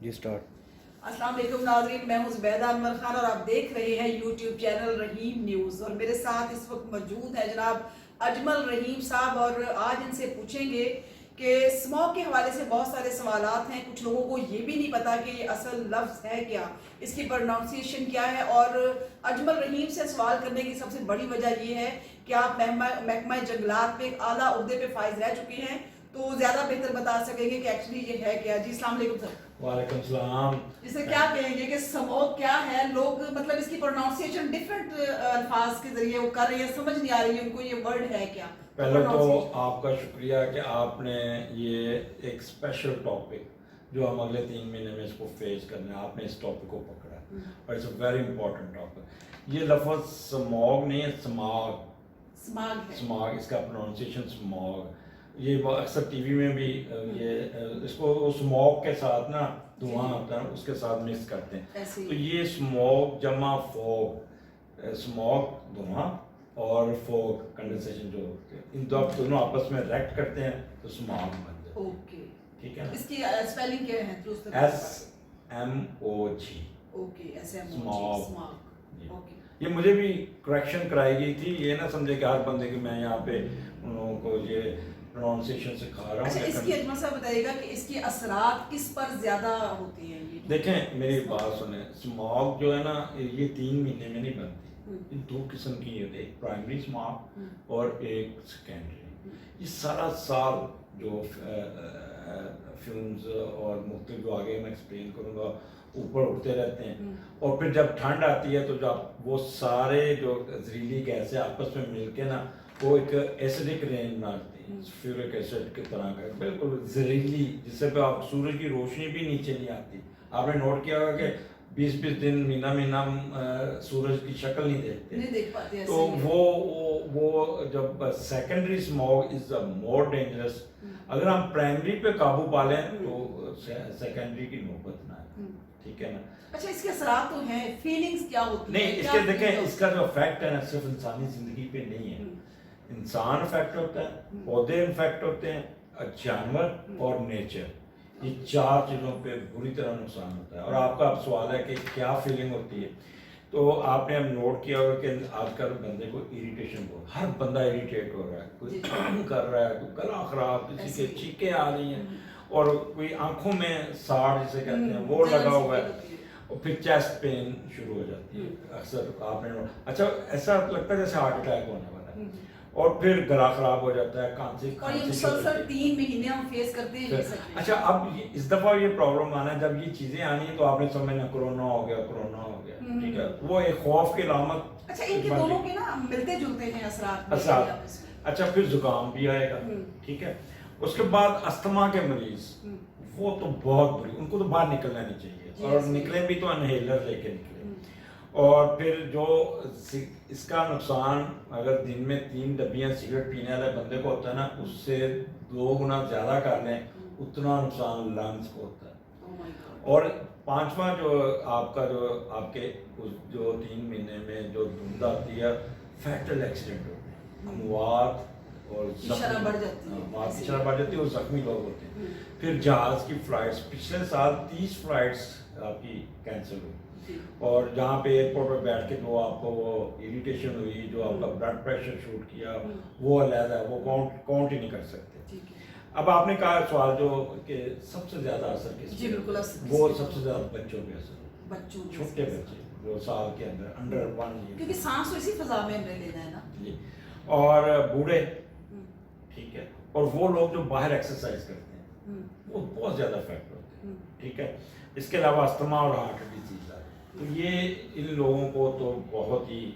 جی start. السلام علیکم ناظرین، میں ہوں زبیدہ انور خان اور آپ دیکھ رہے ہیں یوٹیوب چینل رحیم نیوز، اور میرے ساتھ اس وقت موجود ہے جناب اجمل رحیم صاحب، اور آج ان سے پوچھیں گے کہ اسموگ کے حوالے سے بہت سارے سوالات ہیں. کچھ لوگوں کو یہ بھی نہیں پتا کہ یہ اصل لفظ ہے کیا، اس کی پروناؤنسیشن کیا ہے. اور اجمل رحیم سے سوال کرنے کی سب سے بڑی وجہ یہ ہے کہ آپ محکمہ جنگلات میں ایک اعلیٰ عہدے پہ فائز رہ چکے ہیں، تو زیادہ بہتر بتا سکیں گے کہ ایکچولی یہ ہے کیا. جی السلام علیکم سر. وعلیکم السلام. اسے کیا کہیں گے کہ اسموگ کیا ہے؟ لوگ مطلب اس کی پروناؤنسیشن ڈیفرنٹ الفاظ کے ذریعے وہ کر رہے ہیں، سمجھ نہیں آ رہی ہے ان کو یہ ورڈ ہے کیا. پہلے تو آپ کا شکریہ کہ آپ نے یہ ایک اسپیشل ٹاپک جو ہم اگلے 3 مہینے میں اس کو فیس کرنا ہے، آپ نے اس ٹاپک کو پکڑا ہے اور it's a very important topic. یہ لفظ سموگ نہیں ہے، سماگ، اس کا پروناؤنسیشن سموگ. یہ اکثر ٹی وی میں بھی یہ اس کو سموگ کے ساتھ نا دھواں ہوتا ہے اس کے ساتھ مکس کرتے ہیں. تو یہ سموگ جمع فوگ، سموگ دھواں اور فوگ کنڈنسیشن جو ہوتے ہیں، ان دونوں آپس میں ریکٹ کرتے ہیں تو سموگ بن جاتا ہے. اوکے ٹھیک ہے نا. اس کی اسپیلنگ کیا ہے؟ SMOG. Okay smog. اوکے. یہ مجھے بھی کریکشن کرائی گئی تھی، یہ نہ سمجھے کہ ہر بندے کی میں یہاں پہ ان لوگوں کو یہ پروناؤنسیشن سکھا رہا ہوں. اچھا، اس کی اجمل صاحب بتائیے گا کہ اس کی اثرات کس پر زیادہ ہوتی ہیں؟ دیکھیں میری بات سنیں، سموگ جو ہے نا یہ 3 مہینے میں نہیں بنتی. یہ 2 قسم کی ہوتی ہے، ایک پرائمری سموگ اور ایک سیکنڈری. یہ سارا سال جو فلمز اور مختلف جو آگے میں ایکسپلین کروں گا اوپر اٹھتے رہتے ہیں، اور پھر جب ٹھنڈ آتی ہے تو جب وہ سارے جو زہریلی گیسیں آپس میں مل کے نا وہ ایک ایسیڈک رین بناتی ہیں، فیورک ایسڈ کی طرح کا بالکل زہریلی، جس سے پہ آپ سورج کی روشنی بھی نیچے نہیں آتی. آپ نے نوٹ کیا ہوگا کہ 20 دن مہینہ سورج کی شکل نہیں دیکھتے. تو وہ جب سیکنڈری اسموگ از مور ڈینجرس. اگر ہم پرائمری پہ قابو پا لیں تو سیکنڈری کی نوبت نہ آئے. ٹھیک ہے نا. اچھا، اس کے اثرات تو ہیں، فیلنگز کیا ہوتی ہیں؟ نہیں، اس کے دیکھیں اس کا جو افیکٹ ہے نا صرف انسانی زندگی پہ نہیں ہے. انسان افیکٹ ہوتا ہے، پودے انفیکٹ ہوتے ہیں، جانور اور نیچر. یہ 4 چیزوں پہ بری طرح نقصان ہوتا ہے. اور آپ کا اب سوال ہے کہ کیا فیلنگ ہوتی ہے، تو آپ نے اب نوٹ کیا ہوگا کہ آج کل بندے کو اریٹیشن ہو، ہر بندہ اریٹیٹ ہو رہا ہے، کوئی کام کر رہا ہے، کوئی گلا خراب، کسی کے چیخیں آ رہی ہیں، اور کوئی آنکھوں میں ساڑ جسے کہتے ہیں وہ لگا ہوا ہے، اور پھر چیسٹ پین شروع ہو جاتی ہے. اکثر آپ نے اچھا ایسا لگتا ہے جیسے ہارٹ اٹیک ہونے والا ہے، اور پھر گلا خراب ہو جاتا ہے، کھانسی. اور یہ مسلسل 3 مہینے ہم فیس کرتے ہیں. اچھا اب اس دفعہ یہ پرابلم آنا ہے، جب یہ چیزیں آنی ہیں تو آپ نے سمجھنا کرونا ہو گیا. ٹھیک ہے، وہ ایک خوف کی علامت. اچھا، ان کے دونوں کے نا ملتے جلتے ہیں اثرات. اچھا پھر زکام بھی آئے گا. ٹھیک ہے. اس کے بعد استھما کے مریض، وہ تو بہت بری، ان کو تو باہر نکلنا نہیں چاہیے، اور نکلیں بھی تو انہیلر لے کے نکلیں. اور پھر جو اس کا نقصان اگر دن میں 3 ڈبیاں سگریٹ پینے والے بندے کو ہوتا ہے نا، اس سے 2 گنا زیادہ کر لیں اتنا نقصان لنگس کو ہوتا ہے. اور 5واں جو آپ کا آپ کے جو 3 مہینے میں جو دھند آتی ہے، فیٹل ایکسیڈنٹ ہوتے ہیں، اموات اور شرح بڑھ جاتی ہے اور زخمی لوگ ہوتے ہیں. پھر جہاز کی فلائٹس، پچھلے سال 30 فلائٹس آپ کی کینسل ہوئی، اور جہاں پہ ایئرپورٹ پہ بیٹھ کے جو آپ کو وہ اریٹیشن ہوئی، جو آپ کا بلڈ پریشر شوٹ کیا، وہ علیحدہ ہے، وہ کاؤنٹ ہی نہیں کر سکتے. اب آپ نے کہا سوال جو کہ سب سے زیادہ اثر کس پہ، وہ سب سے زیادہ بچوں پہ اثر، چھوٹے بچے جو سال کے اندر انڈر 1 ایئر، کیونکہ سانس اسی فضا میں لینا ہے نا. جی. اور بوڑھے، ٹھیک ہے، اور وہ لوگ جو باہر ایکسرسائز کرتے ہیں وہ بہت زیادہ افیکٹ ہوتے ہیں. ٹھیک ہے. اس کے علاوہ استھما اور ہارٹ ڈیزیز ہے، تو یہ ان لوگوں کو تو بہت ہی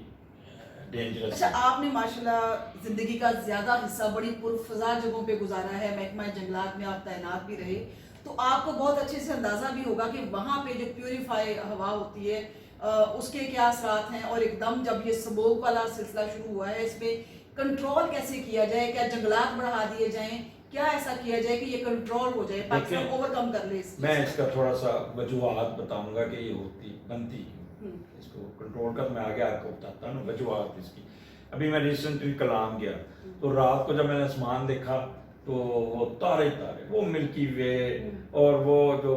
ڈینجرس. اچھا، آپ نے ماشاءاللہ زندگی کا زیادہ حصہ بڑی پرفضا جگہوں پہ گزارا ہے، محکمہ جنگلات میں آپ تعینات بھی رہے، تو آپ کو بہت اچھے سے اندازہ بھی ہوگا کہ وہاں پہ جو پیوریفائی ہوا ہوتی ہے اس کے کیا اثرات ہیں. اور ایک دم جب یہ سموگ والا سلسلہ شروع ہوا ہے، اس پہ کنٹرول کیسے کیا جائے؟ کیا جنگلات بڑھا دیے جائیں؟ کیا ایسا کیا جائے کہ یہ کنٹرول ہو جائے، پاکستان اوور کم کر لے؟ میں اس کا تھوڑا سا وجوہات بتاؤں گا کہ یہ بنتی اس کو کنٹرول کا. میں آگے آپ کو بتاتا ہوں نا وجوہات اس کی. ابھی میں ریسنٹلی کلام گیا تو رات کو جب میں نے آسمان دیکھا تو وہ تارے وہ ملکی وے اور وہ جو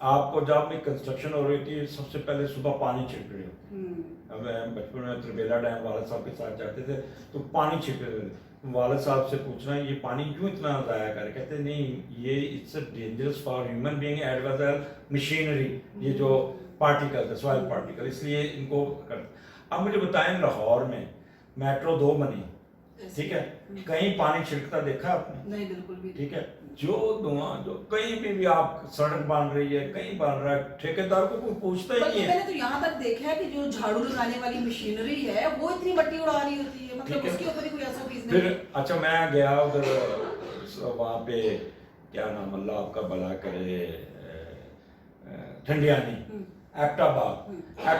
آپ کو جب بھی کنسٹرکشن ہو رہی تھی سب سے پہلے صبح پانی چھڑک رہے ہوتے. اب میں بچپن میں تربیلا ڈیم والد صاحب کے ساتھ جاتے تھے تو پانی چھڑک رہے تھے. والد صاحب سے پوچھنا یہ پانی کیوں اتنا ضائع کر, کہتے نہیں یہ it's a dangerous for human being as well as machinery, یہ جو پارٹیکل سوائل پارٹیکل, اس لیے ان کو کر. اب مجھے بتائیں لاہور میں میٹرو 2 بنی, ٹھیک ہے, کہیں پانی چھڑکتا دیکھا آپ نے؟ نہیں بالکل بھی. ٹھیک ہے, جو دھواں جو کہیں بھی آپ سڑک بن رہی ہے کہیں بن رہا ہے ٹھیکیدار کو کوئی پوچھتا ہی نہیں ہے. میں نے تو یہاں تک دیکھا ہے کہ جو جھاڑو لگانے والی مشینری ہے وہ اتنی مٹی اڑا رہی ہوتی ہے, مطلب اس کے اوپر کوئی ایسا چیز نہیں. پھر اچھا میں گیا ادھر وہاں پہ کیا نام اللہ آپ کا بھلا کرے, ٹھنڈیانی, ایبٹ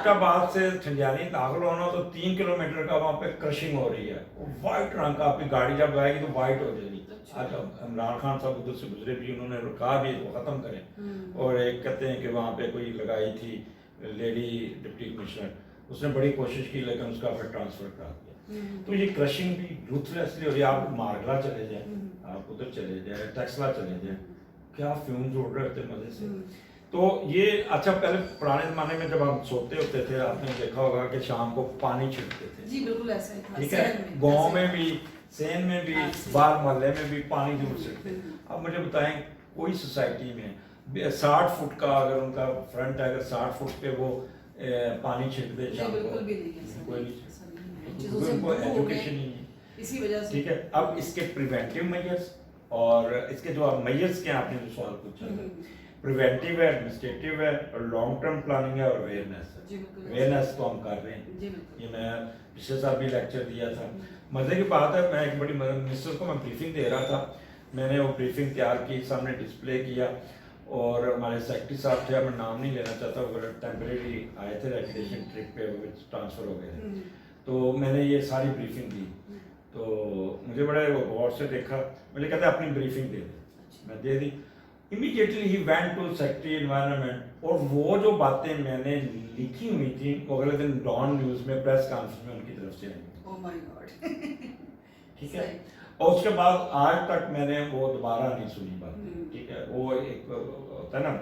آباد سے ٹھنڈیانی داخل ہونا تو 3 کلومیٹر کا وہاں پہ کرشنگ ہو رہی ہے. وائٹ رنگ کا, آپ کی گاڑی جب آئے گی تو وائٹ ہو جائے گی. آج عمران خان صاحب ادھر سے گزرے بھی, انہوں نے رکا بھی وہ ختم کریں. اور ایک کہتے ہیں کہ وہاں پہ کوئی لگائی تھی لیڈی ڈپٹی کمشنر, اس نے بڑی کوشش کی لیکن اس کا پھر ٹرانسفر کرا دیا. تو یہ کرشنگ بھی روتھلیسلی ہو رہی ہے. آپ مارگلا چلے جائیں, آپ ادھر چلے جائیں, ٹیکسلا چلے جائیں, کیا فیومز اڑ رہے ہوتے مزے سے. تو یہ اچھا پہلے پرانے زمانے میں جب ہم سوتے ہوتے تھے آپ نے دیکھا ہوگا کہ شام کو پانی چھڑکتے تھے. جی بالکل ایسا ہی تھا. ٹھیک ہے, گاؤں میں بھی, سین میں بھی, باہر محلے میں بھی پانی ضرور چھڑکتے. اب مجھے بتائیں کوئی سوسائٹی میں 60 فٹ کا اگر ان کا فرنٹ ہے, اگر 60 فٹ پہ وہ پانی چھڑک دے شام کو, کوئی ایجوکیشن نہیں ہے اسی وجہ سے. ٹھیک ہے, اب اس کے پریونٹیو میجرز اور اس کے جو میجرز کے آپ نے جو سوال پوچھا ہے, پریونٹیو ہے, ایڈمنسٹریٹو ہے, اور لانگ ٹرم پلاننگ ہے, اور اویئرنیس ہے. اویئرنیس تو ہم کر رہے ہیں, یہ میں پچھلے سال بھی لیکچر دیا تھا. مزے کی بات ہے, میں ایک بڑی منسٹر کو میں بریفنگ دے رہا تھا, میں نے وہ بریفنگ تیار کی, سامنے ڈسپلے کیا, اور ہمارے سیکرٹری صاحب تھے, میں نام نہیں لینا چاہتا, وہ ٹیمپریری آئے تھے ریکریشن ٹرپ پہ, وہ ٹرانسفر ہو گئے تھے. تو میں نے یہ ساری بریفنگ دی, تو مجھے بڑے غور سے دیکھا, مجھے کہتے ہیں اپنی بریفنگ دے دیں, میں دے دی. Immediately he went to Secretary Environment, اور وہ جو باتیں میں نے لکھی ہوئی تھیں وہ اگلے دن ڈان نیوز میں پریس کانفرنس میں ان کی طرف سے آئی. Oh my God. ٹھیک ہے, اور اس کے بعد آج تک میں نے وہ دوبارہ نہیں سنی بات. ٹھیک ہے, وہ ایک ہوتا ہے نا.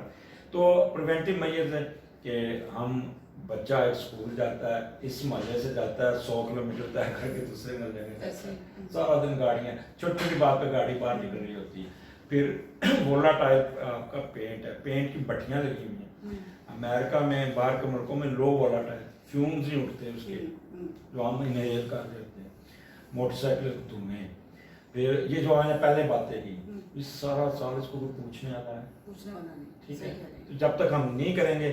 تو پریونٹیو میجرز ہے کہ ہم بچہ ایک اسکول جاتا ہے, اس محلے سے جاتا ہے 100 کلومیٹر طے کر کے دوسرے محلے میں جاتا ہے, سارا دن گاڑیاں, چھوٹی چھوٹی بات پہ گاڑی باہر نکل رہی ہوتی ہے. پھر وولا ٹائپ آپ کا پینٹ ہے, پینٹ کی بٹیاں لگی ہوئی ہیں. امریکہ میں, باہر کے ملکوں میں لو وولا ٹائپ, فیومز نہیں اٹھتے اس کے جو ہم انہیل کر دیتے ہیں, موٹر سائیکل دھوئیں. پھر یہ جو آنے پہلے باتیں کی, یہ سارا سال اس کو بھی پوچھنے آتا ہے. ٹھیک ہے, جب تک ہم نہیں کریں گے.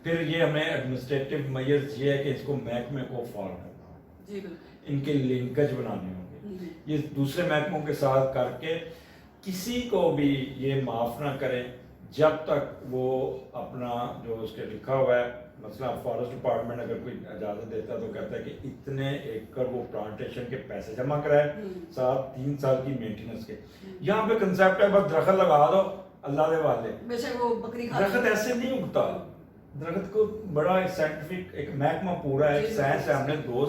پھر یہ ہمیں ایڈمنسٹریٹو میجرز یہ ہے کہ اس کو محکمے کو فالو کرنا ہوگا, ان کے لنکج بنانے ہوں گے, یہ دوسرے محکموں کے ساتھ کر کے کسی کو بھی یہ معاف نہ کریں جب تک وہ اپنا جو اس کے لکھا ہوا ہے. مثلا فارسٹ ڈپارٹمنٹ اگر کوئی اجازت دیتا ہے تو کہتا ہے کہ اتنے ایکڑ وہ پلانٹیشن کے پیسے جمع کرائے, ساتھ 3 سال کی مینٹیننس کے. یہاں پہ کنسیپٹ ہے بس درخت لگا دو اللہ دے والے. درخت ایسے نہیں اگتا, درخت کو بڑا سائنٹیفک ایک محکمہ پورا ہے, سائنس ہے. ہم نے 2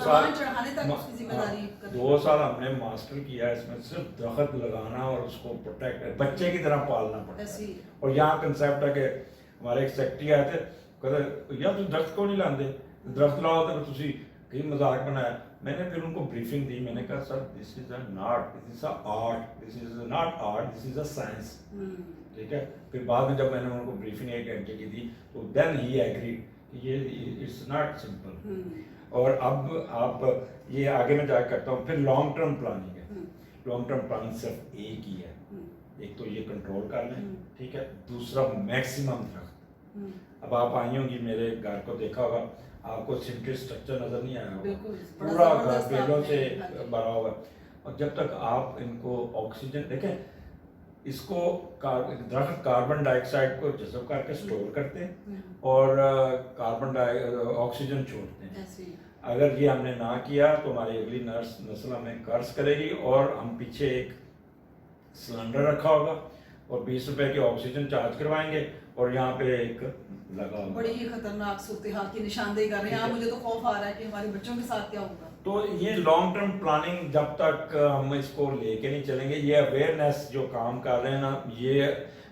سال ہم نے ماسٹر کیا ہے اس میں, صرف درخت لگانا اور اس کو پروٹیکٹ بچے کی طرح پالنا پڑتا ہے. اور یہاں کنسیپٹ ہے کہ ہمارے ایک سیکرٹری آئے تھے, کہتے یار تم درخت کو نہیں لاندے, درخت لاؤ تو تسی کہیں مذاق بنایا. میں نے پھر ان کو بریفنگ دی, میں نے کہا sir this is not, this is art, this is not art, this is a science. ٹھیک ہے, پھر بعد میں جب میں نے ان کو بریفنگ 1 گھنٹے کی دی تو دین ہی ایگریڈ کہ یہ اٹس ناٹ سمپل. اور اب آپ یہ آگے میں جا کرتا ہوں. پھر لانگ ٹرم پلاننگ ہے. لانگ ٹرم پلاننگ صرف ایک ہی ہے, ایک تو یہ کنٹرول کر لیں, ٹھیک ہے, دوسرا میکسیمم درخت. اب آپ آئی ہوں گی میرے گھر کو دیکھا ہوگا, آپ کو سیمٹری اسٹرکچر نظر نہیں آیا ہوگا, پورا گھر پیڑوں سے بھرا ہوا. اور جب تک آپ ان کو آکسیجن دیکھیں, اس کو درخت کاربن ڈائی آکسائڈ کو جذب کر کے اسٹور کرتے ہیں اور کاربن آکسیجن چھوڑتے ہیں. اگر یہ ہم نے نہ کیا تو ہماری اگلی نسل ہمیں قرض کرے گی, اور ہم پیچھے ایک سلنڈر رکھا ہوگا اور 20 روپے کے آکسیجن چارج کروائیں گے, اور یہاں پہ ایک لگا ہوگا. بڑی ہی خطرناک صورتحال کی نشاندہی کر رہے ہیں. مجھے تو خوف آ رہا ہے کہ ہمارے بچوں کے ساتھ کیا ہوگا. تو یہ لانگ ٹرم پلاننگ جب تک ہم اس کو لے کے نہیں چلیں گے, یہ اویئرنیس جو کام کر رہے ہیں نا, یہ